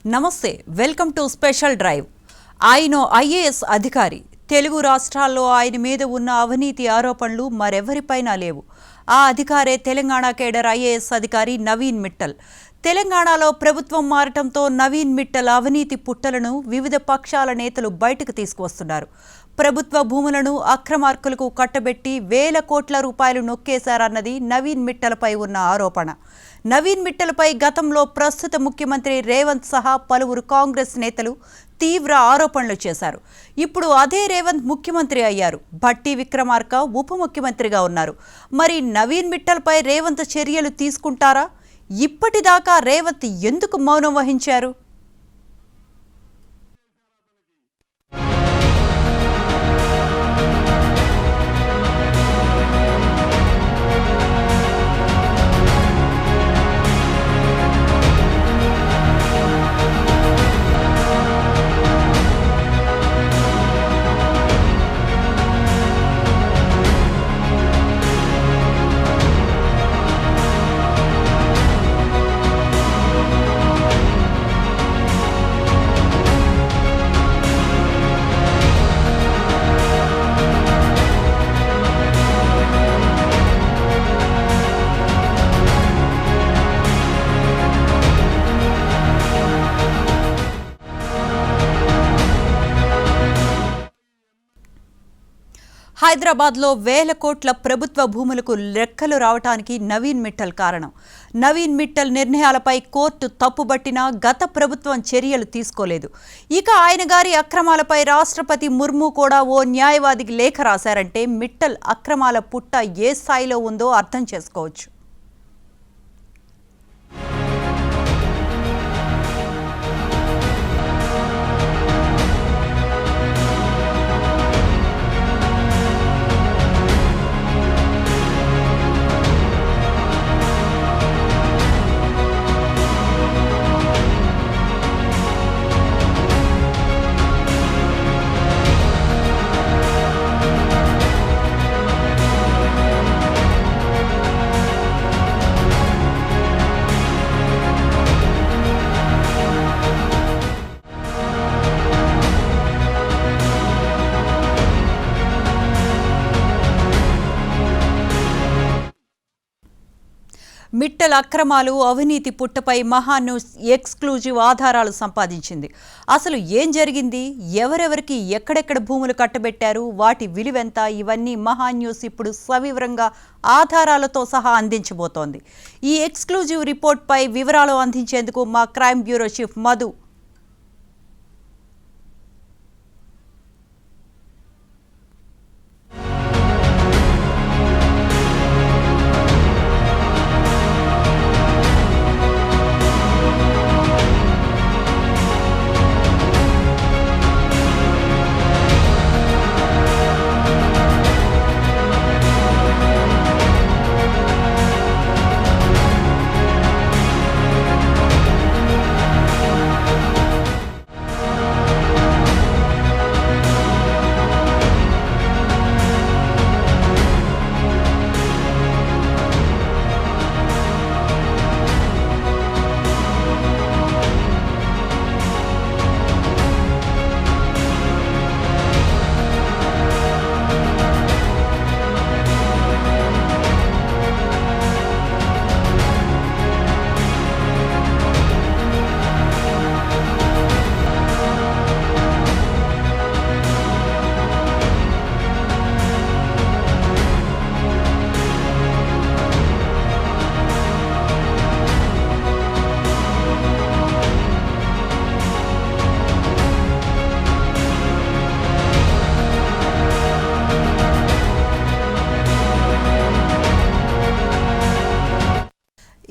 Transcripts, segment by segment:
నమస్తే, welcome to special drive. ఆయన IAS అధికారి. తెలుగు రాష్ట్రాల్లో ఆయన మీద ఉన్న అవినీతి ఆరోపణలు మరెవరిపైనా లేవు. ఆ అధికారే తెలంగాణ కేడర్ ఐఏఎస్ అధికారి నవీన్ మిట్టల్. తెలంగాణలో ప్రభుత్వం మారటంతో నవీన్ మిట్టల్ అవినీతి పుట్టలను వివిధ పక్షాల నేతలు బయటకు తీసుకువస్తున్నారు. ప్రభుత్వ భూములను అక్రమార్కులకు కట్టబెట్టి వేల కోట్ల రూపాయలు నొక్కేశారన్నది నవీన్ మిట్టల్పై ఉన్న ఆరోపణ. నవీన్ మిట్టల్పై గతంలో ప్రస్తుత ముఖ్యమంత్రి రేవంత్ సహా పలువురు కాంగ్రెస్ నేతలు తీవ్ర ఆరోపణలు చేశారు. ఇప్పుడు అదే రేవంత్ ముఖ్యమంత్రి అయ్యారు. భట్టి విక్రమార్క ఉప ముఖ్యమంత్రిగా ఉన్నారు. మరి నవీన్ మిట్టల్పై రేవంత్ చర్యలు తీసుకుంటారా? ఇప్పటిదాకా రేవంత్ ఎందుకు మౌనం వహించారు? హైదరాబాద్లో వేల కోట్ల ప్రభుత్వ భూములకు లెక్కలు రావటానికి నవీన్ మిట్టల్ కారణం. నవీన్ మిట్టల్ నిర్ణయాలపై కోర్టు తప్పుబట్టినా గత ప్రభుత్వం చర్యలు తీసుకోలేదు. ఇక ఆయన గారి అక్రమాలపై రాష్ట్రపతి ముర్ము కూడా ఓ న్యాయవాదికి లేఖ రాశారంటే మిట్టల్ అక్రమాల పుట్ట ఏ స్థాయిలో ఉందో అర్థం చేసుకోవచ్చు. మిట్టల్ అక్రమాలు, అవినీతి పుట్టపై మహాన్యూస్ ఎక్స్క్లూజివ్ ఆధారాలు సంపాదించింది. అసలు ఏం జరిగింది, ఎవరెవరికి ఎక్కడెక్కడ భూములు కట్టబెట్టారు, వాటి విలువెంత, ఇవన్నీ మహాన్యూస్ ఇప్పుడు సవివరంగా ఆధారాలతో సహా అందించబోతోంది. ఈ ఎక్స్క్లూజివ్ రిపోర్ట్పై వివరాలు అందించేందుకు మా క్రైమ్ బ్యూరో చీఫ్ మధు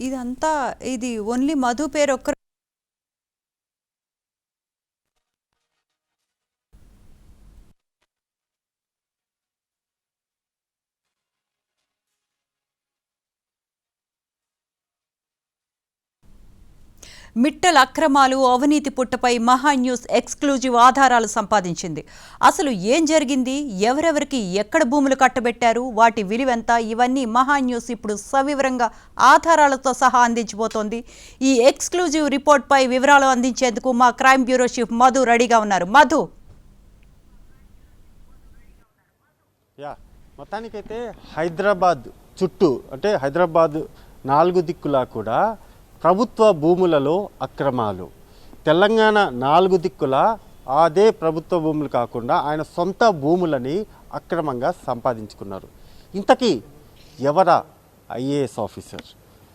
ఇదంతా ఇది ఓన్లీ మధు పేరు ఒక్క మిట్టల్ అక్రమాలు అవినీతి పుట్టపై మహా న్యూస్ ఎక్స్క్లూజివ్ ఆధారాలు సంపాదించింది. అసలు ఏం జరిగింది, ఎవరెవరికి ఎక్కడ భూములు కట్టబెట్టారు, వాటి విలువెంత, ఇవన్నీ మహా న్యూస్ ఇప్పుడు సవివరంగా ఆధారాలతో సహా అందించబోతోంది. ఈ ఎక్స్క్లూజివ్ రిపోర్ట్పై వివరాలు అందించేందుకు మా క్రైమ్ బ్యూరో చీఫ్ మధు రెడీగా ఉన్నారు. మధు, మొత్తానికైతే హైదరాబాద్ చుట్టూ అంటే హైదరాబాద్ 4 దిక్కులా కూడా ప్రభుత్వ భూములలో అక్రమాలు. తెలంగాణ 4 దిక్కులా అదే ప్రభుత్వ భూములు కాకుండా ఆయన సొంత భూములని అక్రమంగా సంపాదించుకున్నారు. ఇంతకీ ఎవరా ఐఏఎస్ ఆఫీసర్?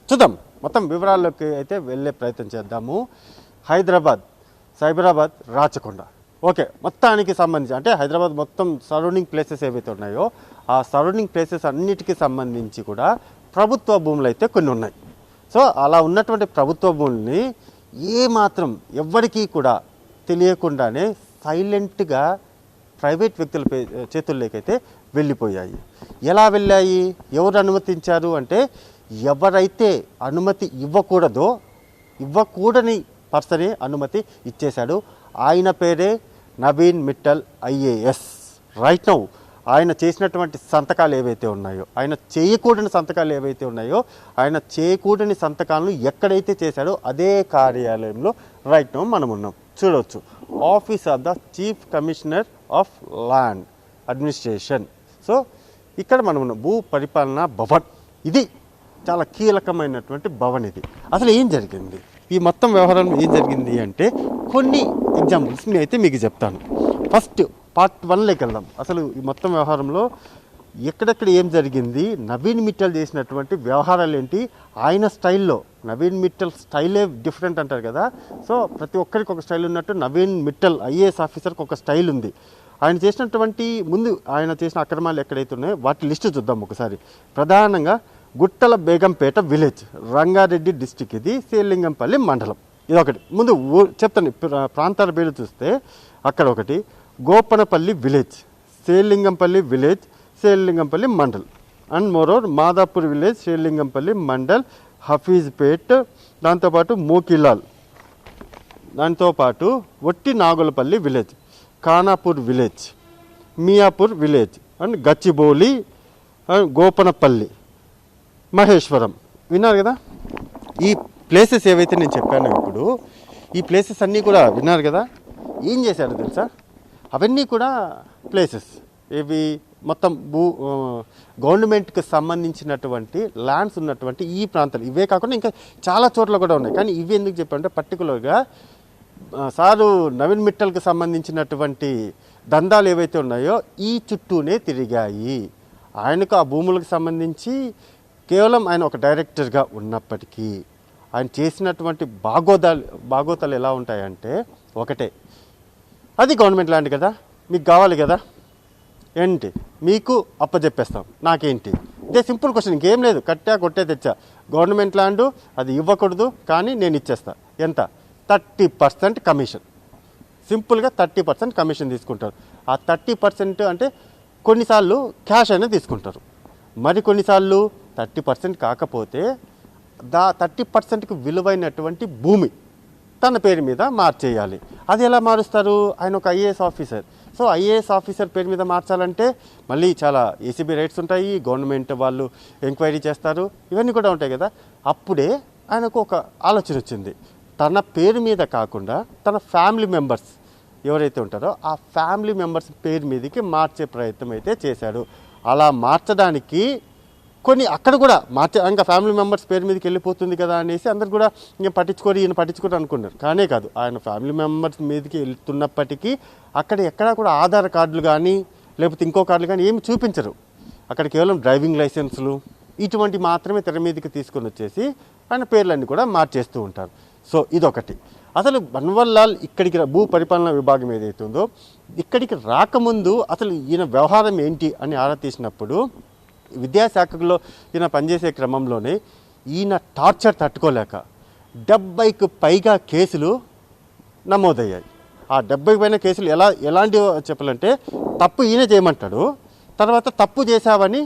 చూద్దాం, మొత్తం వివరాల్లోకి అయితే వెళ్ళే ప్రయత్నం చేద్దాము. హైదరాబాద్, సైబరాబాద్, రాచకొండ, ఓకే, మొత్తానికి సంబంధించి అంటే హైదరాబాద్ మొత్తం సరౌండింగ్ ప్లేసెస్ ఏవైతే ఉన్నాయో ఆ సరౌండింగ్ ప్లేసెస్ అన్నిటికీ సంబంధించి కూడా ప్రభుత్వ భూములు అయితే కొన్ని ఉన్నాయి. సో అలా ఉన్నటువంటి ప్రభుత్వ భూముల్ని ఏమాత్రం ఎవ్వరికీ కూడా తెలియకుండానే సైలెంట్గా ప్రైవేట్ వ్యక్తుల చేతుల్లోకైతే వెళ్ళిపోయాయి. ఎలా వెళ్ళాయి, ఎవరు అనుమతించారు అంటే ఎవరైతే అనుమతి ఇవ్వకూడని పర్సనే అనుమతి ఇచ్చేశాడు. ఆయన పేరే Naveen Mittal IAS. Right now ఆయన చేసినటువంటి సంతకాలు ఏవైతే ఉన్నాయో, ఆయన చేయకూడని సంతకాలు ఏవైతే ఉన్నాయో, ఆయన చేయకూడని సంతకాలను ఎక్కడైతే చేశాడో అదే కార్యాలయంలో రైట్ నౌ మనం ఉన్నాం. చూడవచ్చు, office of the chief commissioner of land administration. So ఇక్కడ మనం ఉన్నాం, భూ పరిపాలనా భవన్. ఇది చాలా కీలకమైనటువంటి భవన్. ఇది అసలు ఏం జరిగింది, ఈ మొత్తం వ్యవహారం ఏం జరిగింది అంటే కొన్ని ఎగ్జాంపుల్స్ అయితే మీకు చెప్తాను. ఫస్ట్ పార్ట్ 1లోకి వెళ్దాం. అసలు ఈ మొత్తం వ్యవహారంలో ఎక్కడెక్కడ ఏం జరిగింది, నవీన్ మిట్టల్ చేసినటువంటి వ్యవహారాలు ఏంటి, ఆయన స్టైల్లో. నవీన్ మిట్టల్ స్టైలే డిఫరెంట్ అంటారు కదా. సో ప్రతి ఒక్కరికి ఒక స్టైల్ ఉన్నట్టు నవీన్ మిట్టల్ ఐఏఎస్ ఆఫీసర్కి ఒక స్టైల్ ఉంది. ఆయన చేసినటువంటి ఆయన చేసిన అక్రమాలు ఎక్కడైతే ఉన్నాయో వాటి లిస్టు చూద్దాం ఒకసారి. ప్రధానంగా గుట్టల బేగంపేట విలేజ్, రంగారెడ్డి డిస్టిక్, ఇది శ్రీలింగంపల్లి మండలం. ఇదొకటి. ముందు చెప్తాను ప్రాంతాల పేరు చూస్తే అక్కడ ఒకటి Gopanapally village, Serilingampally village, Serilingampally mandal, and moreover Madhapur village, Serilingampally mandal, Hafeezpet, దాంతోపాటు మోకిలాల్, దాంతోపాటు ఒట్టి Nagulapalli village, Khanapur village, Miyapur village, and Gachibowli, Gopanapally, Maheshwaram. విన్నారు కదా ఈ ప్లేసెస్ ఏవైతే నేను చెప్పానో. ఇప్పుడు ఈ ప్లేసెస్ అన్నీ కూడా విన్నారు కదా. ఏం చేశారు తెలుసా, అవన్నీ కూడా ప్లేసెస్ ఇవి మొత్తం గవర్నమెంట్కి సంబంధించినటువంటి ల్యాండ్స్ ఉన్నటువంటి ఈ ప్రాంతాలు. ఇవే కాకుండా ఇంకా చాలా చోట్ల కూడా ఉన్నాయి. కానీ ఇవి ఎందుకు చెప్పారంటే పర్టికులర్గా సారు నవీన్ మిట్టల్కి సంబంధించినటువంటి దందాలు ఏవైతే ఉన్నాయో ఈ చుట్టూనే తిరిగాయి. ఆయనకు ఆ భూములకు సంబంధించి కేవలం ఆయన ఒక డైరెక్టర్గా ఉన్నప్పటికీ ఆయన చేసినటువంటి బాగోతాలు ఎలా ఉంటాయంటే, ఒకటే, అది గవర్నమెంట్ ల్యాండ్ కదా, మీకు కావాలి కదా, ఏంటి మీకు అప్పచెప్పేస్తాం, నాకేంటి, ఇదే సింపుల్ క్వశ్చన్, ఇంకేం లేదు. కట్టా కొట్టే తెచ్చా, గవర్నమెంట్ ల్యాండ్, అది ఇవ్వకూడదు, కానీ నేను ఇచ్చేస్తా. ఎంత? 30% కమిషన్. సింపుల్గా 30% కమిషన్ తీసుకుంటారు. ఆ 30% అంటే కొన్నిసార్లు క్యాష్ అనేది తీసుకుంటారు, మరి కొన్నిసార్లు 30% కాకపోతే 30%కి విలువైనటువంటి భూమి తన పేరు మీద మార్చేయాలి. అది ఎలా మారుస్తారు? ఆయన ఒక IAS officer. So IAS officer పేరు మీద మార్చాలంటే మళ్ళీ చాలా ఏసీబీ రైట్స్ ఉంటాయి, గవర్నమెంట్ వాళ్ళు ఎంక్వైరీ చేస్తారు, ఇవన్నీ కూడా ఉంటాయి కదా. అప్పుడే ఆయనకు ఒక ఆలోచన వచ్చింది, తన పేరు మీద కాకుండా తన ఫ్యామిలీ మెంబర్స్ ఎవరైతే ఉంటారో ఆ ఫ్యామిలీ మెంబర్స్ పేరు మీదకి మార్చే ప్రయత్నం అయితే చేశాడు. అలా మార్చడానికి కొన్ని అక్కడ కూడా ఇంకా ఫ్యామిలీ మెంబర్స్ పేరు మీదకి వెళ్ళిపోతుంది కదా అనేసి అందరు కూడా ఈయన పట్టించుకోరు అనుకున్నారు. కానే కాదు, ఆయన ఫ్యామిలీ మెంబర్స్ మీదకి వెళ్తున్నప్పటికీ అక్కడ ఎక్కడా కూడా ఆధార్ కార్డులు కానీ లేకపోతే ఇంకో కార్డులు కానీ ఏమి చూపించరు. అక్కడ కేవలం డ్రైవింగ్ లైసెన్సులు ఇటువంటి మాత్రమే తెర మీదకి తీసుకొని వచ్చేసి ఆయన పేర్లన్నీ కూడా మార్చేస్తూ ఉంటారు. సో ఇదొకటి. అసలు బన్వల్లాల్ ఇక్కడికి భూ పరిపాలనా విభాగం ఏదైతే ఉందో ఇక్కడికి రాకముందు అసలు ఈయన వ్యవహారం ఏంటి అని ఆరా తీసినప్పుడు విద్యాశాఖలో ఈయన పనిచేసే క్రమంలోనే ఈయన టార్చర్ తట్టుకోలేక 70కి పైగా కేసులు నమోదయ్యాయి. ఆ 70 పైన కేసులు ఎలాంటి చెప్పాలంటే, తప్పు ఈయన చేయమంటాడు, తర్వాత తప్పు చేశావని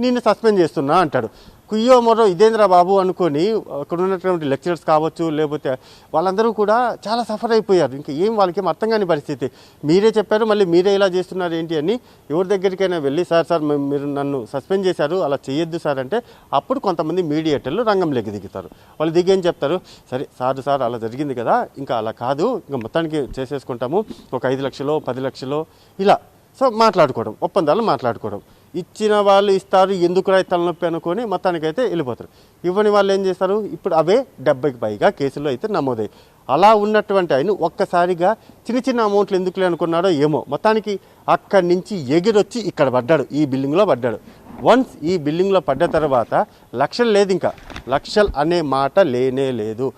నిన్ను సస్పెండ్ చేస్తున్నా అంటాడు. కుయ్యో మరో ఇదేంద్రా బాబు అనుకొని అక్కడ ఉన్నటువంటి లెక్చరర్స్ కావచ్చు, లేకపోతే వాళ్ళందరూ కూడా చాలా సఫర్ అయిపోయారు. ఇంకా ఏం వాళ్ళకి ఏం అర్థం కాని పరిస్థితి. మీరే చెప్పారు, మళ్ళీ మీరే ఇలా చేస్తున్నారు ఏంటి అని ఎవరి దగ్గరికైనా వెళ్ళి సార్ మీరు నన్ను సస్పెండ్ చేశారు, అలా చేయొద్దు సార్ అంటే అప్పుడు కొంతమంది మీడియేటర్లు రంగంలోకి దిగుతారు. వాళ్ళు దిగేం చెప్తారు, సరే సార్ అలా జరిగింది కదా, ఇంకా అలా కాదు, ఇంకా మొత్తానికి చేసేసుకుంటాము, ఒక 5 లక్షలు 10 లక్షలు ఇలా సో మాట్లాడుకోవడం, ఒప్పందాలు మాట్లాడుకోవడం. ఇచ్చిన వాళ్ళు ఇస్తారు, ఎందుకు రా తలనొప్పి అనుకొని మొత్తానికైతే వెళ్ళిపోతారు. ఇవ్వని వాళ్ళు ఏం చేస్తారు, ఇప్పుడు అవే 70కి పైగా కేసుల్లో అయితే నమోదయ్యాయి. అలా ఉన్నటువంటి ఆయన ఒక్కసారిగా చిన్న అమౌంట్లు ఎందుకులే అనుకున్నాడో ఏమో, మొత్తానికి అక్కడి నుంచి ఎగిరొచ్చి ఇక్కడ పడ్డాడు, ఈ బిల్డింగ్లో పడ్డాడు. వన్స్ ఈ బిల్డింగ్లో పడ్డ తర్వాత లక్షలు లేదు, ఇంకా లక్షలు అనే మాట లేనే లేదు.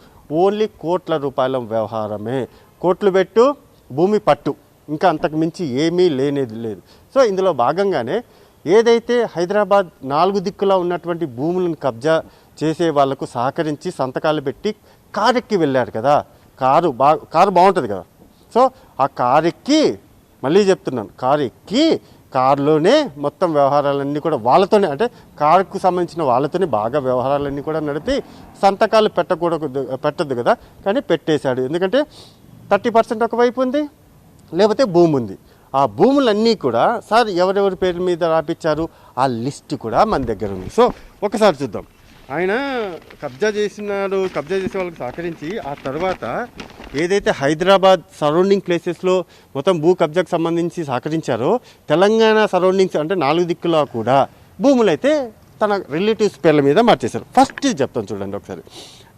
ఓన్లీ కోట్ల రూపాయల వ్యవహారమే. కోట్లు పెట్టు, భూమి పట్టు, ఇంకా అంతకు మించి ఏమీ లేనేది లేదు. సో ఇందులో భాగంగానే ఏదైతే హైదరాబాద్ 4 దిక్కులా ఉన్నటువంటి భూములను కబ్జా చేసే వాళ్లకు సహకరించి సంతకాలు పెట్టి కారెక్కి వెళ్ళారు కదా, కారు బాగుంటుంది కదా. సో ఆ కారెక్కి, మళ్ళీ చెప్తున్నాను, కారు ఎక్కి కారులోనే మొత్తం వ్యవహారాలన్నీ కూడా వాళ్ళతోనే, అంటే కారుకు సంబంధించిన వాళ్ళతోనే బాగా వ్యవహారాలన్నీ కూడా నడిపి సంతకాలు పెట్టద్దు కదా, కానీ పెట్టేశాడు. ఎందుకంటే 30% ఒకవైపు ఉంది, లేకపోతే భూమి ఉంది. ఆ భూములన్నీ కూడా సార్ ఎవరెవరి పేరు మీద రాపించారు ఆ లిస్ట్ కూడా మన దగ్గర ఉంది. సో ఒకసారి చూద్దాం. ఆయన కబ్జా చేసే వాళ్ళకి సహకరించి ఆ తర్వాత ఏదైతే హైదరాబాద్ సరౌండింగ్ ప్లేసెస్లో మొత్తం భూ కబ్జాకు సంబంధించి సహకరించారో, తెలంగాణ సరౌండింగ్స్ అంటే 4 దిక్కులా కూడా భూములు అయితే తన రిలేటివ్స్ పేర్ల మీద మార్చేశారు. ఫస్ట్ చెప్తాను చూడండి ఒకసారి.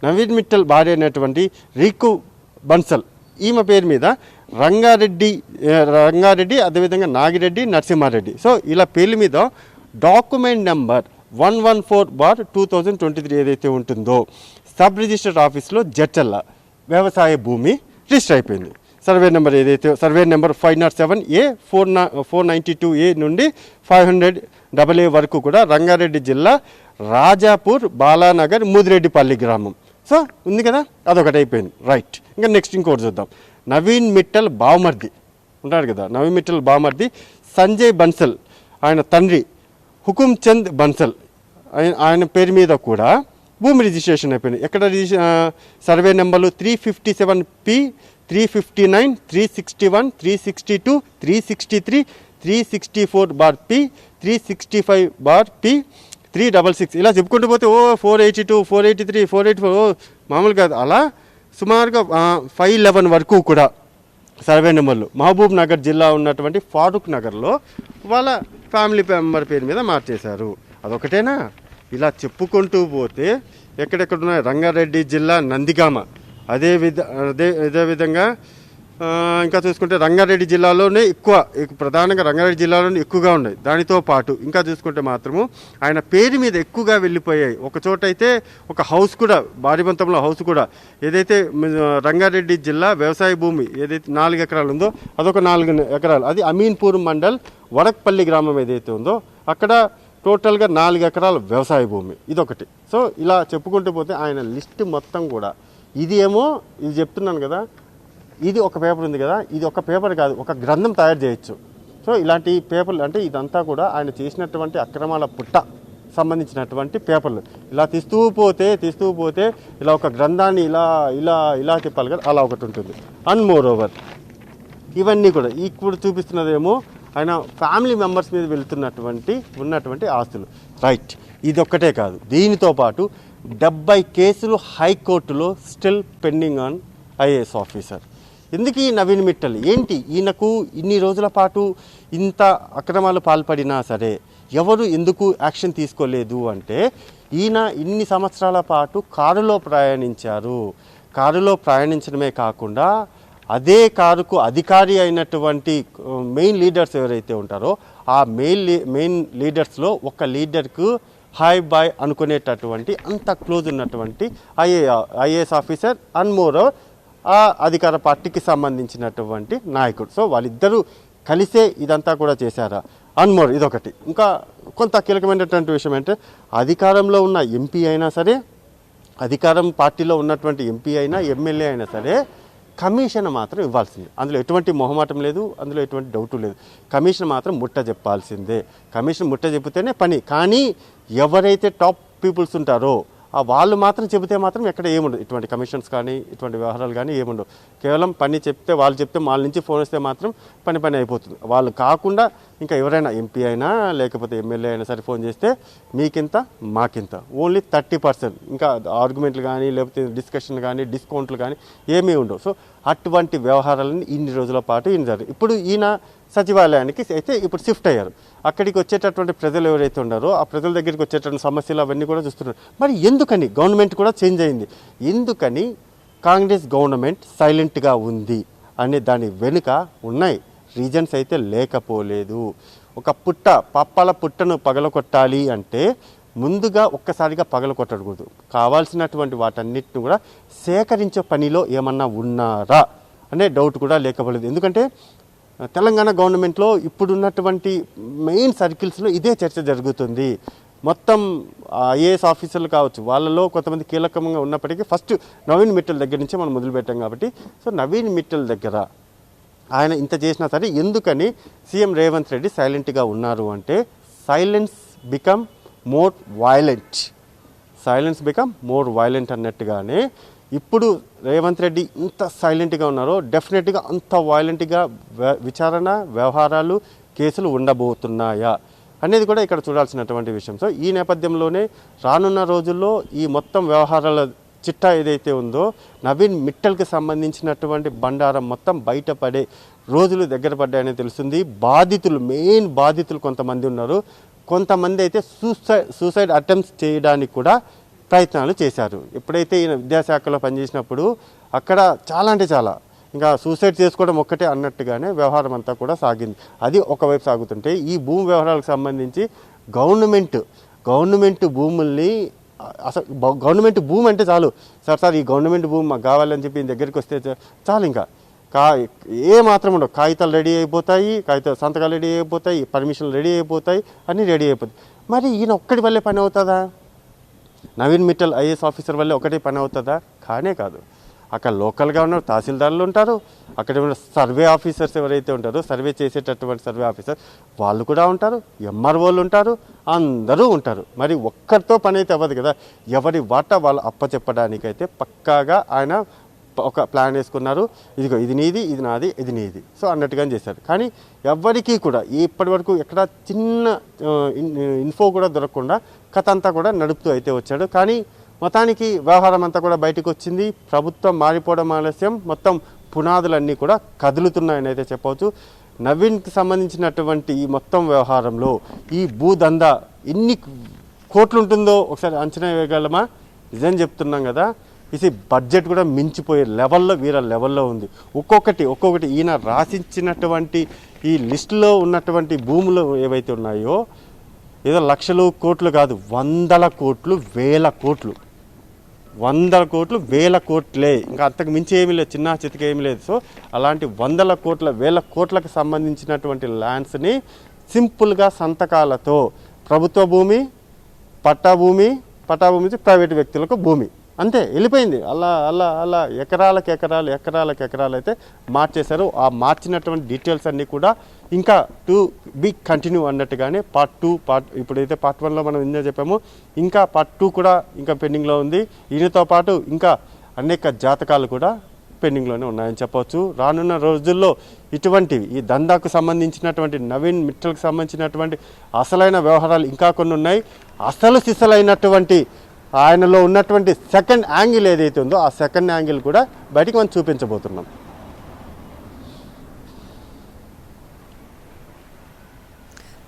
నవీన్ మిట్టల్ భార్య అయినటువంటి రీకు బన్సల్, ఈమె పేరు మీద రంగారెడ్డి అదేవిధంగా నాగిరెడ్డి, నరసింహారెడ్డి, సో ఇలా పేర్ల మీద డాక్యుమెంట్ నెంబర్ 114/2023 ఏదైతే ఉంటుందో సబ్ రిజిస్టర్ ఆఫీస్లో జడ్చల్ల వ్యవసాయ భూమి రిజిస్టర్ అయిపోయింది. సర్వే నెంబర్ ఏదైతే సర్వే నెంబర్ 507A 492A నుండి 500AA వరకు కూడా రంగారెడ్డి జిల్లా రాజాపూర్, బాలానగర్, ముదిరెడ్డిపల్లి గ్రామం. సో ఉంది కదా, అదొకటి అయిపోయింది. రైట్, ఇంకా నెక్స్ట్ ఇంకోటి చూద్దాం. నవీన్ మిట్టల్ బావమర్ది ఉంటాడు కదా, నవీన్ మిట్టల్ బావమర్ది సంజయ్ బన్సల్, ఆయన తండ్రి హుకుమ్ చంద్ బన్సల్, ఆయన పేరు మీద కూడా భూమి రిజిస్ట్రేషన్ అయిపోయింది. ఎక్కడ సర్వే నెంబర్లు 357P, 359, 361, 362, 363, 364/P, 365/P, 366 ఇలా చెప్పుకుంటూ పోతే 482, 483, 484 మామూలు కాదు. అలా సుమారుగా 511 వరకు కూడా సర్వే నెంబర్లు మహబూబ్ నగర్ జిల్లా ఉన్నటువంటి ఫారూక్ నగర్లో వాళ్ళ ఫ్యామిలీ మెంబర్ పేరు మీద మార్చేశారు. అదొకటేనా, ఇలా చెప్పుకుంటూ పోతే ఎక్కడెక్కడున్నాయి, రంగారెడ్డి జిల్లా నందిగామ, అదే విధంగా ఇంకా చూసుకుంటే రంగారెడ్డి జిల్లాలోనే ప్రధానంగా రంగారెడ్డి జిల్లాలోనే ఎక్కువగా ఉన్నాయి. దానితో పాటు ఇంకా చూసుకుంటే మాత్రము ఆయన పేరు మీద ఎక్కువగా వెళ్ళిపోయాయి. ఒక చోట అయితే ఒక హౌస్ కూడా, బారిబంతంలో హౌస్ కూడా, ఏదైతే రంగారెడ్డి జిల్లా వ్యవసాయ భూమి ఏదైతే 4 ఎకరాలు ఉందో అదొక 4 ఎకరాలు, అది అమీన్పూర్ మండల్ వడక్పల్లి గ్రామం ఏదైతే ఉందో అక్కడ టోటల్గా 4 ఎకరాల వ్యవసాయ భూమి, ఇదొకటి. సో ఇలా చెప్పుకుంటూ పోతే ఆయన లిస్ట్ మొత్తం కూడా, ఇది చెప్తున్నాను కదా, ఇది ఒక పేపర్ ఉంది కదా, ఇది ఒక పేపర్ కాదు, ఒక గ్రంథం తయారు చేయొచ్చు. సో ఇలాంటి పేపర్లు అంటే ఇదంతా కూడా ఆయన చేసినటువంటి అక్రమాల పుట్ట సంబంధించినటువంటి పేపర్లు. ఇలా తీస్తూ పోతే ఇలా ఒక గ్రంథాన్ని ఇలా చెప్పాలి కదా, అలా ఒకటి ఉంటుంది. అండ్ మోర్ ఓవర్ ఇవన్నీ కూడా ఇప్పుడు చూపిస్తున్నదేమో ఆయన ఫ్యామిలీ మెంబర్స్ మీద ఉన్నటువంటి ఆస్తులు. రైట్, ఇదొక్కటే కాదు, దీనితో పాటు 70 కేసులు హైకోర్టులో still pending on IAS officer. ఎందుకు ఈ నవీన్ మిట్టల్ ఏంటి, ఈయనకు ఇన్ని రోజుల పాటు ఇంత అక్రమాలు పాల్పడినా సరే ఎవరు ఎందుకు యాక్షన్ తీసుకోలేదు అంటే, ఈయన ఇన్ని సంవత్సరాల పాటు కారులో ప్రయాణించారు. కారులో ప్రయాణించడమే కాకుండా అదే కారుకు అధికారి అయినటువంటి మెయిన్ లీడర్స్ ఎవరైతే ఉంటారో ఆ మెయిన్ లీడర్స్లో ఒక లీడర్కు హాయ్ బాయ్ అనుకునేటటువంటి అంత క్లోజ్ ఉన్నటువంటి ఐఏఎస్ ఆఫీసర్ అండ్ మోర్ ఆ అధికార పార్టీకి సంబంధించినటువంటి నాయకుడు. సో వాళ్ళిద్దరూ కలిసే ఇదంతా కూడా చేశారా అండ్ మోర్. ఇదొకటి. ఇంకా కొంత కీలకమైనటువంటి విషయం అంటే, అధికారంలో ఉన్న ఎంపీ అయినా సరే, అధికారం పార్టీలో ఉన్నటువంటి ఎంపీ అయినా ఎమ్మెల్యే అయినా సరే, కమిషన్ మాత్రం ఇవ్వాల్సిందే. అందులో ఎటువంటి మొహమాటం లేదు, అందులో ఎటువంటి డౌటు లేదు. కమిషన్ మాత్రం ముట్ట చెప్పాల్సిందే. కమిషన్ ముట్ట చెబితేనే పని. కానీ ఎవరైతే టాప్ పీపుల్స్ ఉంటారో వాళ్ళు మాత్రం చెబితే మాత్రం ఎక్కడ ఏముండదు. ఇటువంటి కమిషన్స్ కానీ ఇటువంటి వ్యవహారాలు కానీ ఏముండవు. కేవలం పని చెప్తే వాళ్ళు చెప్తే వాళ్ళ నుంచి ఫోన్ వస్తే మాత్రం పని అయిపోతుంది. వాళ్ళు కాకుండా ఇంకా ఎవరైనా ఎంపీ అయినా లేకపోతే ఎమ్మెల్యే అయినా సరే ఫోన్ చేస్తే మీకింత మాకింత, ఓన్లీ 30%. ఇంకా ఆర్గ్యుమెంట్లు కానీ లేకపోతే డిస్కషన్ కానీ డిస్కౌంట్లు కానీ ఏమీ ఉండవు. సో అటువంటి వ్యవహారాలను ఇన్ని రోజుల పాటు ఇప్పుడు ఈయన సచివాలయానికి అయితే ఇప్పుడు షిఫ్ట్ అయ్యారు. అక్కడికి వచ్చేటటువంటి ప్రజలు ఎవరైతే ఉన్నారో ఆ ప్రజల దగ్గరికి వచ్చేటటువంటి సమస్యలు అవన్నీ కూడా చూస్తున్నారు. మరి ఎందుకని గవర్నమెంట్ కూడా చేంజ్ అయింది, ఎందుకని కాంగ్రెస్ గవర్నమెంట్ సైలెంట్గా ఉంది అనే దాని వెనుక ఉన్నాయి రీజన్స్ అయితే లేకపోలేదు. ఒక పప్పాల పుట్టను పగలకొట్టాలి అంటే ముందుగా ఒక్కసారిగా పగలకొట్టకూడదు. కావాల్సినటువంటి వాటన్నిటిని కూడా సేకరించే పనిలో ఏమన్నా ఉన్నారా అనే డౌట్ కూడా లేకపోలేదు. ఎందుకంటే తెలంగాణ గవర్నమెంట్లో ఇప్పుడున్నటువంటి మెయిన్ సర్కిల్స్లో ఇదే చర్చ జరుగుతుంది. మొత్తం ఐఏఎస్ ఆఫీసర్లు కావచ్చు, వాళ్ళలో కొంతమంది కీలకంగా ఉన్నప్పటికీ ఫస్ట్ నవీన్ మిట్టల్ దగ్గర నుంచే మనం మొదలుపెట్టాం కాబట్టి, సో నవీన్ మిట్టల్ దగ్గర ఆయన ఇంత చేసినా సరే ఎందుకని సీఎం రేవంత్ రెడ్డి సైలెంట్గా ఉన్నారు అంటే సైలెన్స్ బికమ్ మోర్ వైలెంట్ అన్నట్టుగానే ఇప్పుడు రేవంత్ రెడ్డి ఇంత సైలెంట్గా ఉన్నారో డెఫినెట్గా అంత వైలెంట్గా విచారణ వ్యవహారాలు కేసులు ఉండబోతున్నాయా అనేది కూడా ఇక్కడ చూడాల్సినటువంటి విషయం. సో ఈ నేపథ్యంలోనే రానున్న రోజుల్లో ఈ మొత్తం వ్యవహారాల చిట్టా ఏదైతే ఉందో నవీన్ మిట్టల్కి సంబంధించినటువంటి బండారం మొత్తం బయటపడే రోజులు దగ్గర పడ్డాయని తెలుస్తుంది. మెయిన్ బాధితులు కొంతమంది ఉన్నారు. కొంతమంది అయితే సూసైడ్ అటెంప్ట్స్ చేయడానికి కూడా ప్రయత్నాలు చేశారు. ఎప్పుడైతే ఈయన విద్యాశాఖలో పనిచేసినప్పుడు అక్కడ చాలా ఇంకా సూసైడ్ చేసుకోవడం ఒక్కటే అన్నట్టుగానే వ్యవహారం అంతా కూడా సాగింది. అది ఒకవైపు సాగుతుంటే ఈ భూమి వ్యవహారాలకు సంబంధించి గవర్నమెంట్ భూముల్ని అసలు గవర్నమెంట్ భూమి అంటే చాలు సార్ ఈ గవర్నమెంట్ భూమి మాకు కావాలని చెప్పి దగ్గరికి వస్తే చాలు, ఇంకా ఏ మాత్రం ఉండవు. కాగితాలు రెడీ అయిపోతాయి, సంతకాలు రెడీ అయిపోతాయి, పర్మిషన్లు రెడీ అయిపోతాయి, అన్నీ రెడీ అయిపోతాయి. మరి ఈయన ఒక్కడి వల్లే పని అవుతుందా? నవీన్ మిట్టల్ ఐఏఎస్ ఆఫీసర్ వల్లే ఒకటే పని అవుతుందా? కానే కాదు. అక్కడ లోకల్గా ఉన్న తహసీల్దార్లు ఉంటారు, అక్కడ ఉన్న సర్వే ఆఫీసర్స్ ఎవరైతే ఉంటారో సర్వే చేసేటటువంటి సర్వే ఆఫీసర్ వాళ్ళు కూడా ఉంటారు, ఎంఆర్ఓలు ఉంటారు, అందరూ ఉంటారు. మరి ఒక్కరితో పని అయితే అవ్వదు కదా. ఎవరి వాటా వాళ్ళు అప్పచెప్పడానికైతే పక్కాగా ఆయన ఒక ప్లాన్ వేసుకున్నారు. ఇదిగో ఇది నీది, ఇది నాది, ఇది నీది, సో అన్నట్టుగా చేశారు. కానీ ఎవరికీ కూడా ఇప్పటి వరకు ఎక్కడ చిన్న ఇన్ఫో కూడా దొరకకుండా కథ అంతా కూడా నడుపుతూ అయితే వచ్చాడు. కానీ మొత్తానికి వ్యవహారం అంతా కూడా బయటకు వచ్చింది. ప్రభుత్వం మారిపోవడం ఆలస్యం, మొత్తం పునాదులన్నీ కూడా కదులుతున్నాయని అయితే చెప్పవచ్చు. నవీన్కి సంబంధించినటువంటి ఈ మొత్తం వ్యవహారంలో ఈ భూదందా ఎన్ని కోట్లు ఉంటుందో ఒకసారి అంచనా వేయగలమా? నిజం చెప్తున్నాం కదా, ఇది బడ్జెట్ కూడా మించిపోయే వీర లెవెల్లో ఉంది. ఒక్కొక్కటి ఈయన రాసించినటువంటి ఈ లిస్టులో ఉన్నటువంటి భూములు ఏవైతే ఉన్నాయో ఏదో లక్షలు కోట్లు కాదు, 100 కోట్లు 1000 కోట్లు, 100 కోట్లు 1000 కోట్లే, ఇంకా అంతకు మించి ఏమీ లేదు, చిన్న చితక ఏమీ లేదు. సో అలాంటి 100 కోట్ల 1000 కోట్లకు సంబంధించినటువంటి ల్యాండ్స్ని సింపుల్గా సంతకాలతో ప్రభుత్వ భూమి, పట్టా భూమి ప్రైవేటు వ్యక్తులకు భూమి అంతే వెళ్ళిపోయింది. అలా ఎకరాలకు అయితే మార్చేశారు. ఆ మార్చినటువంటి డీటెయిల్స్ అన్నీ కూడా ఇంకా టు బి కంటిన్యూ అన్నట్టుగానే ఇప్పుడైతే పార్ట్ 1లో మనం ఇందా చెప్పాము, ఇంకా పార్ట్ 2 కూడా ఇంకా పెండింగ్లో ఉంది. దీనితో పాటు ఇంకా అనేక జాతకాలు కూడా పెండింగ్లోనే ఉన్నాయని చెప్పవచ్చు. రానున్న రోజుల్లో ఇటువంటివి ఈ దందాకు సంబంధించినటువంటి నవీన్ మిట్టల్కి సంబంధించినటువంటి అసలైన వ్యవహారాలు ఇంకా కొన్ని ఉన్నాయి. సిసలైనటువంటి ఆయనలో ఉన్నటువంటి సెకండ్ యాంగిల్ ఏదైతే ఉందో ఆ సెకండ్ యాంగిల్ కూడా బయటికి మనం చూపించబోతున్నాం.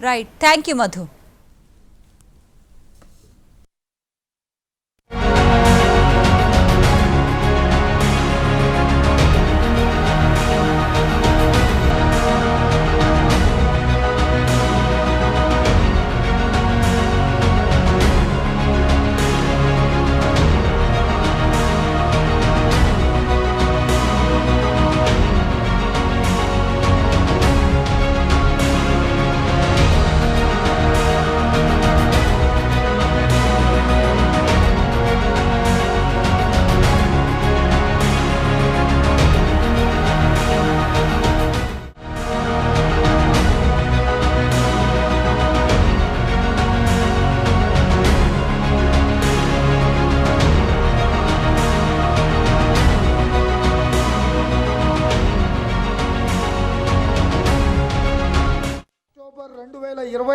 Right, thank you Madhu.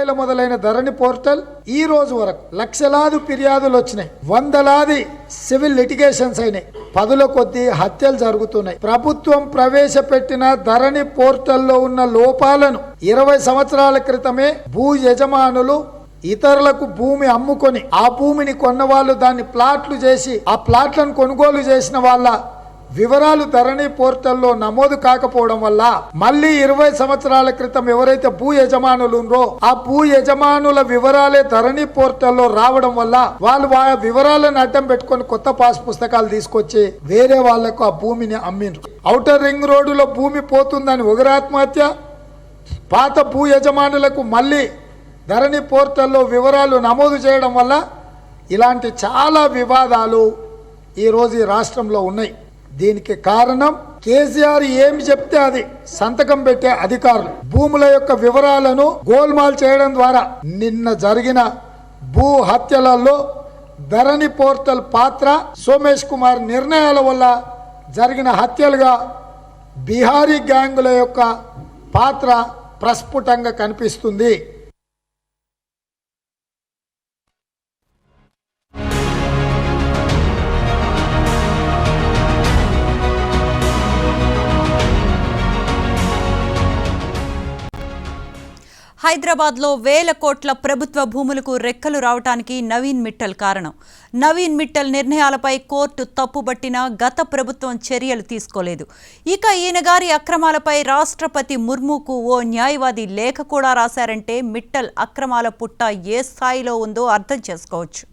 ఏళ్ల మొదలైన ధరణి పోర్టల్ ఈ రోజు వరకు లక్షలాది ఫిర్యాదులు వచ్చినాయి, వందలాది సివిల్ లిటిగేషన్స్ అయినాయి, పదుల కొద్దీ హత్యలు జరుగుతున్నాయి. ప్రభుత్వం ప్రవేశపెట్టిన ధరణి పోర్టల్లో ఉన్న లోపాలను 20 సంవత్సరాల క్రితమే భూ యజమానులు ఇతరులకు భూమి అమ్ముకొని ఆ భూమిని కొన్న వాళ్ళు దాన్ని ప్లాట్లు చేసి ఆ ప్లాట్లను కొనుగోలు చేసిన వాళ్ళ వివరాలు ధరణి పోర్టల్లో నమోదు కాకపోవడం వల్ల మళ్ళీ 20 సంవత్సరాల క్రితం ఎవరైతే భూ యజమానులు ఉన్నారో ఆ భూ యజమానుల వివరాలే ధరణి పోర్టల్లో రావడం వల్ల వాళ్ళు ఆ వివరాలను అడ్డం పెట్టుకొని కొత్త పాస్ పుస్తకాలు తీసుకొచ్చి వేరే వాళ్లకు ఆ భూమిని అమ్మిండ్రు. ఔటర్ రింగ్ రోడ్డులో భూమి పోతుందని ఒకరి ఆత్మహత్య, పాత భూ యజమానులకు మళ్ళీ ధరణి పోర్టల్లో వివరాలు నమోదు చేయడం వల్ల ఇలాంటి చాలా వివాదాలు ఈరోజు ఈ రాష్ట్రంలో ఉన్నాయి. దీనికి కారణం కేసీఆర్ ఏమి చెప్తే అది సంతకం పెట్టే అధికారులు భూముల యొక్క వివరాలను గోల్మాల్ చేయడం ద్వారా నిన్న జరిగిన భూ హత్యలలో ధరణి పోర్టల్ పాత్ర, సోమేష్ కుమార్ నిర్ణయాల వల్ల జరిగిన హత్యలుగా బీహారీ గ్యాంగుల యొక్క పాత్ర ప్రస్ఫుటంగా కనిపిస్తుంది. హైదరాబాద్లో వేల కోట్ల ప్రభుత్వ భూములకు రెక్కలు రావటానికి నవీన్ మిట్టల్ కారణం. నవీన్ మిట్టల్ నిర్ణయాలపై కోర్టు తప్పుబట్టినా గత ప్రభుత్వం చర్యలు తీసుకోలేదు. ఇక ఈయన గారి అక్రమాలపై రాష్ట్రపతి ముర్ముకు ఓ న్యాయవాది లేఖ కూడా రాశారంటే మిట్టల్ అక్రమాల పుట్ట ఏ స్థాయిలో ఉందో అర్థం చేసుకోవచ్చు.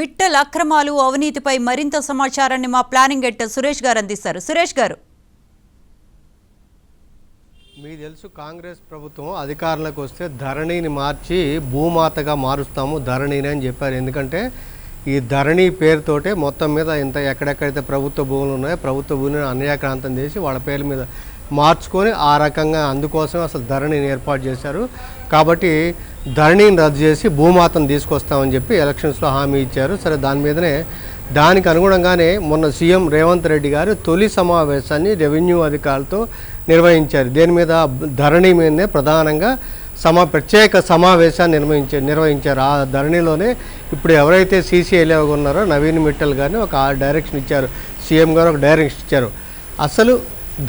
మిట్టల్ అక్రమాలు, అవినీతిపై మరింత సమాచారాన్ని మా ప్లానింగ్ ఎడిటర్ సురేష్ గారు అందిస్తారు. సురేష్ గారు, మీకు తెలుసు కాంగ్రెస్ ప్రభుత్వం అధికారంలోకి వస్తే ధరణిని మార్చి భూమాతగా మారుస్తాము ధరణిని అని చెప్పారు. ఎందుకంటే ఈ ధరణి పేరుతోటే మొత్తం మీద ఇంత ఎక్కడెక్కడైతే ప్రభుత్వ భూములు ఉన్నాయో ప్రభుత్వ భూమిని అన్యాక్రాంతం చేసి వాళ్ళ పేర్ల మీద మార్చుకొని ఆ రకంగా అందుకోసం అసలు ధరణిని ఏర్పాటు చేశారు. కాబట్టి ధరణిని రద్దు చేసి భూమాతను తీసుకొస్తామని చెప్పి ఎలక్షన్స్లో హామీ ఇచ్చారు. సరే, దానికి అనుగుణంగానే మొన్న సీఎం రేవంత్ రెడ్డి గారు తొలి సమావేశాన్ని రెవెన్యూ అధికారులతో నిర్వహించారు. దేని మీద? ధరణి మీదనే ప్రధానంగా ప్రత్యేక సమావేశాన్ని నిర్వహించారు. ఆ ధరణిలోనే ఇప్పుడు ఎవరైతే సీసీఎల్ఏ ఉన్నారో నవీన్ మిట్టల్ గారిని ఒక డైరెక్షన్ ఇచ్చారు. సీఎం గారు ఒక డైరెక్షన్ ఇచ్చారు. అసలు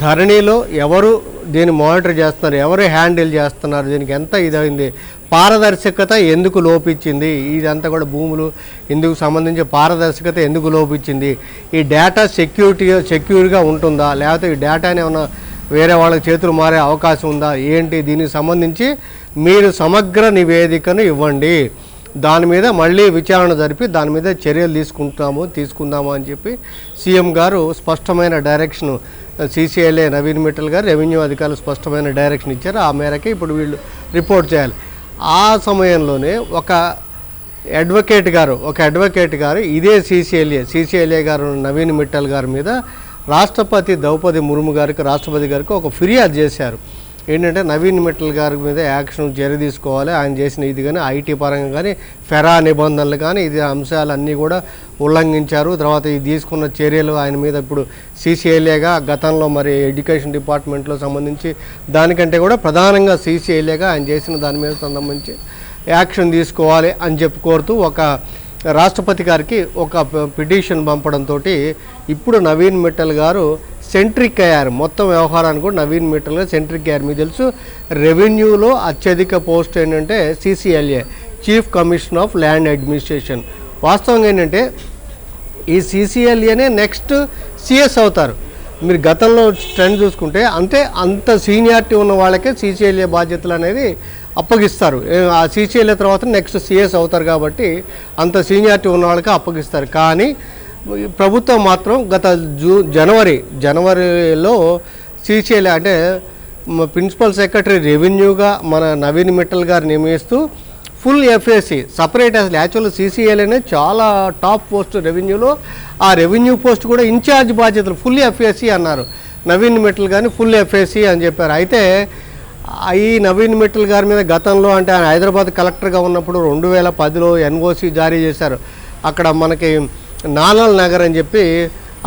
ధరణిలో ఎవరు దీన్ని మానిటర్ చేస్తున్నారు, ఎవరు హ్యాండిల్ చేస్తున్నారు, దీనికి ఎంత ఇదైంది, పారదర్శకత ఎందుకు లోపించింది, ఇదంతా కూడా భూములు ఇందుకు సంబంధించి పారదర్శకత ఎందుకు లోపించింది, ఈ డేటా సెక్యూర్గా ఉంటుందా, లేకపోతే ఈ డేటాని ఏమైనా వేరే వాళ్ళకి చేతులు మారే అవకాశం ఉందా, ఏంటి, దీనికి సంబంధించి మీరు సమగ్ర నివేదికను ఇవ్వండి, దాని మీద మళ్ళీ విచారణ జరిపి దాని మీద చర్యలు తీసుకుందాము అని చెప్పి సీఎం గారు స్పష్టమైన డైరెక్షన్, సీసీఎల్ఏ నవీన్ మిట్టల్ గారు రెవెన్యూ అధికారులు స్పష్టమైన డైరెక్షన్ ఇచ్చారు. ఆ మేరకే ఇప్పుడు వీళ్ళు రిపోర్ట్ చేయాలి. ఆ సమయంలోనే ఒక అడ్వకేట్ గారు ఇదే సీసీఎల్ఏ గారు నవీన్ మిట్టల్ గారి మీద రాష్ట్రపతి ద్రౌపది ముర్ము రాష్ట్రపతి గారికి ఒక ఫిర్యాదు చేశారు. ఏంటంటే నవీన్ మిట్టల్ గారి మీద చర్య తీసుకోవాలి, ఆయన చేసిన ఇది కానీ ఐటీ పరంగా కానీ ఫెరా నిబంధనలు కానీ ఇది అంశాలన్నీ కూడా ఉల్లంఘించారు. తర్వాత ఇది తీసుకున్న చర్యలు ఆయన మీద ఇప్పుడు సీసీఎల్ఏగా గతంలో మరి ఎడ్యుకేషన్ డిపార్ట్మెంట్లో సంబంధించి దానికంటే కూడా ప్రధానంగా సీసీఎల్ఏగా ఆయన చేసిన దాని మీద సంబంధించి యాక్షన్ తీసుకోవాలి అని చెప్పి కోరుతూ ఒక రాష్ట్రపతి గారికి ఒక పిటిషన్ పంపడంతో ఇప్పుడు నవీన్ మిట్టల్ గారు సెంట్రిక్ అయ్యారు. మొత్తం వ్యవహారాన్ని కూడా నవీన్ మిట్టల్ గారు సెంట్రిక్ అయ్యారు. మీకు తెలుసు రెవెన్యూలో అత్యధిక పోస్ట్ ఏంటంటే CCLA, chief commissioner of land administration. వాస్తవంగా ఏంటంటే ఈ సీసీఎల్ఏనే నెక్స్ట్ సిఎస్ అవుతారు. మీరు గతంలో ట్రెండ్ చూసుకుంటే అంత సీనియారిటీ ఉన్న వాళ్ళకే సీసీఎల్ఏ బాధ్యతలు అనేది అప్పగిస్తారు. ఆ సీసీఎల్ఏ తర్వాత నెక్స్ట్ సిఎస్ అవుతారు కాబట్టి అంత సీనియారిటీ ఉన్న వాళ్ళకే అప్పగిస్తారు. కానీ ప్రభుత్వం మాత్రం గత జనవరిలో సీసీఎల్ అంటే ప్రిన్సిపల్ సెక్రటరీ రెవెన్యూగా మన నవీన్ మిట్టల్ గారు నియమిస్తూ ఫుల్ ఎఫ్ఏసి సపరేట్ అసలు యాక్చువల్ సీసీఎల్ అనేది చాలా టాప్ పోస్ట్ రెవెన్యూలో, ఆ రెవెన్యూ పోస్ట్ కూడా ఇన్ఛార్జ్ బాధ్యతలు ఫుల్ ఎఫ్ఏసి అన్నారు. నవీన్ మిట్టల్ గారిని ఫుల్ ఎఫ్ఏసి అని చెప్పారు. అయితే ఈ నవీన్ మిట్టల్ గారి మీద గతంలో అంటే ఆయన హైదరాబాద్ కలెక్టర్గా ఉన్నప్పుడు 2010లో ఎన్ఓసి జారీ చేశారు. అక్కడ మనకి నానల్ నగర్ అని చెప్పి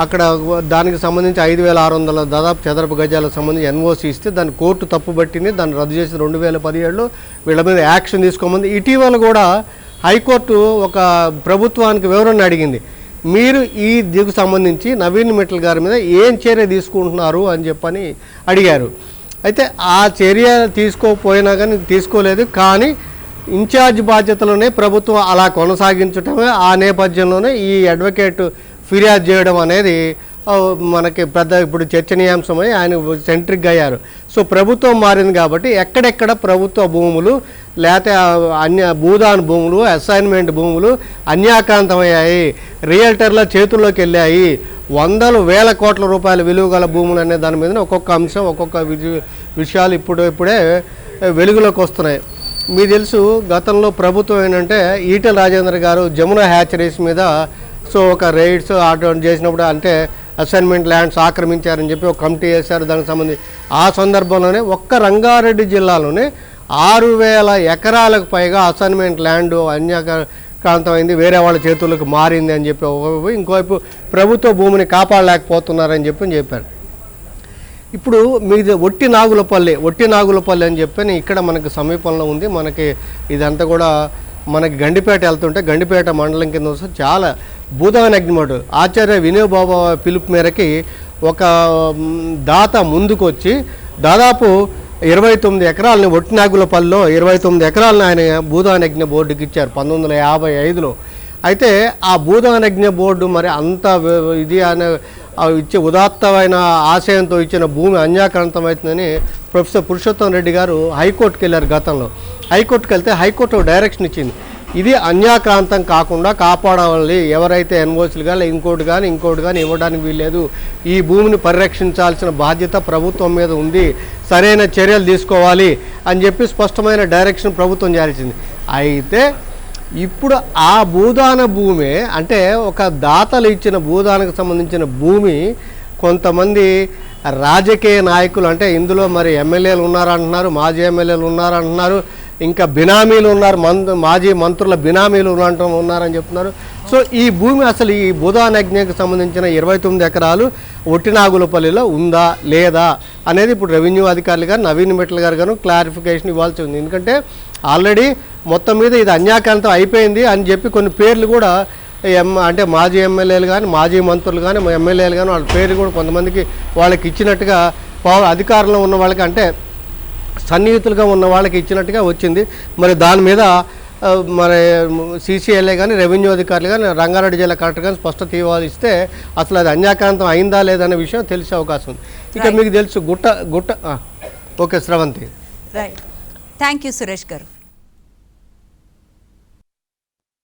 అక్కడ దానికి సంబంధించి 5,600 దాదాపు చదరపు గజాలకు సంబంధించి ఎన్ఓసి ఇస్తే దాన్ని కోర్టు తప్పుబట్టింది, దాన్ని రద్దు చేసి 2017లో వీళ్ళ మీద యాక్షన్ తీసుకోమంది. ఇటీవల కూడా హైకోర్టు ఒక ప్రభుత్వానికి వివరణ అడిగింది, మీరు ఈ దీనికి సంబంధించి నవీన్ మిట్టల్ గారి మీద ఏం చర్య తీసుకుంటున్నారు అని చెప్పని అడిగారు. అయితే ఆ చర్య తీసుకోకపోయినా కానీ తీసుకోలేదు, కానీ ఇన్ఛార్జ్ బాధ్యతలోనే ప్రభుత్వం అలా కొనసాగించడమే, ఆ నేపథ్యంలోనే ఈ అడ్వకేట్ ఫిర్యాదు చేయడం అనేది మనకి పెద్ద ఇప్పుడు చర్చనీయాంశమై ఆయన సెంట్రిక్ అయ్యారు. సో ప్రభుత్వం మారింది కాబట్టి ఎక్కడెక్కడ ప్రభుత్వ భూములు లేకపోతే భూదాన్ భూములు, అసైన్మెంట్ భూములు అన్యాక్రాంతమయ్యాయి, రియల్టర్ల చేతుల్లోకి వెళ్ళాయి, వందలు వేల కోట్ల రూపాయల విలువ గల భూములు అనే దాని మీద ఒక్కొక్క అంశం ఒక్కొక్క విషయాలు ఇప్పుడే వెలుగులోకి వస్తున్నాయి. మీకు తెలుసు గతంలో ప్రభుత్వం ఏంటంటే ఈటెల రాజేందర్ గారు జమున హ్యాచరీస్ మీద సో ఒక రైడ్స్ అటువంటి చేసినప్పుడు అంటే అసైన్మెంట్ ల్యాండ్స్ ఆక్రమించారని చెప్పి ఒక కమిటీ వేశారు. దానికి సంబంధించి ఆ సందర్భంలోనే ఒక్క రంగారెడ్డి జిల్లాలోనే 6,000 ఎకరాలకు పైగా అసైన్మెంట్ ల్యాండ్ అన్యాక్రాంతమైంది, వేరే వాళ్ళ చేతులకు మారింది అని చెప్పి ఒకవైపు, ఇంకోవైపు ప్రభుత్వ భూమిని కాపాడలేకపోతున్నారని చెప్పారు. ఇప్పుడు మీది ఒట్టి నాగులపల్లి అని చెప్పి ఇక్కడ మనకు సమీపంలో ఉంది. మనకి ఇదంతా కూడా మనకి గండిపేట వెళ్తుంటే గండిపేట మండలం కింద వస్తే చాలా భూదాన్ అగ్నిమోటు ఆచార్య వినోబ్ బాబా పిలుపు మేరకి ఒక దాత ముందుకు వచ్చి దాదాపు 29 ఎకరాలని ఒట్టినాగులపల్లిలో 29 ఎకరాలను ఆయన భూదాన్ యజ్ఞ బోర్డుకి ఇచ్చారు 1955లో. అయితే ఆ భూదాన్ యజ్ఞ బోర్డు మరి అంత ఇది అనే ఇచ్చే ఉదాత్తమైన ఆశయంతో ఇచ్చిన భూమి అన్యాక్రాంతమవుతుందని ప్రొఫెసర్ పురుషోత్తం రెడ్డి గారు హైకోర్టుకి వెళ్ళారు. గతంలో హైకోర్టుకి వెళ్తే హైకోర్టు డైరెక్షన్ ఇచ్చింది, ఇది అన్యాక్రాంతం కాకుండా కాపాడాలి, ఎవరైతే ఎన్ఓసీలు కానీ ఇంకోటి కానీ ఇవ్వడానికి వీల్లేదు, ఈ భూమిని పరిరక్షించాల్సిన బాధ్యత ప్రభుత్వం మీద ఉంది, సరైన చర్యలు తీసుకోవాలి అని చెప్పి స్పష్టమైన డైరెక్షన్ ప్రభుత్వం జారీ చేసింది. అయితే ఇప్పుడు ఆ భూదాన భూమి అంటే ఒక దాతలు ఇచ్చిన భూదానికి సంబంధించిన భూమి కొంతమంది రాజకీయ నాయకులు అంటే ఇందులో మరి ఎమ్మెల్యేలు ఉన్నారంటున్నారు, మాజీ ఎమ్మెల్యేలు ఉన్నారంటున్నారు, ఇంకా బినామీలు ఉన్నారు, మాజీ మంత్రుల బినామీలు ఉన్నారని చెప్తున్నారు. సో ఈ భూమి అసలు ఈ భూదాన్ యజ్ఞకి సంబంధించిన 29 ఎకరాలు ఒట్టినాగులపల్లిలో ఉందా లేదా అనేది ఇప్పుడు రెవెన్యూ అధికారులు గారు నవీన్ మిట్టల్ గారు క్లారిఫికేషన్ ఇవ్వాల్సి ఉంది. ఎందుకంటే ఆల్రెడీ మొత్తం మీద ఇది అన్యాక్రాంతం అయిపోయింది అని చెప్పి కొన్ని పేర్లు కూడా అంటే మాజీ ఎమ్మెల్యేలు కానీ మాజీ మంత్రులు కానీ ఎమ్మెల్యేలు కానీ వాళ్ళ పేర్లు కూడా కొంతమందికి వాళ్ళకి ఇచ్చినట్టుగా అధికారంలో ఉన్న వాళ్ళకి అంటే సన్నిహితులుగా ఉన్న వాళ్ళకి ఇచ్చినట్టుగా వచ్చింది. మరి దాని మీద మరి సీసీఎల్ఏ కానీ రెవెన్యూ అధికారులు కానీ రంగారెడ్డి జిల్లా కలెక్టర్ కానీ స్పష్టత ఇస్తే అసలు అది అన్యాక్రాంతం అయిందా లేదనే విషయం తెలిసే అవకాశం ఉంది. ఇక మీకు తెలుసు గుట్ట okay Sravanthi. Right, thank you Suresh గారు.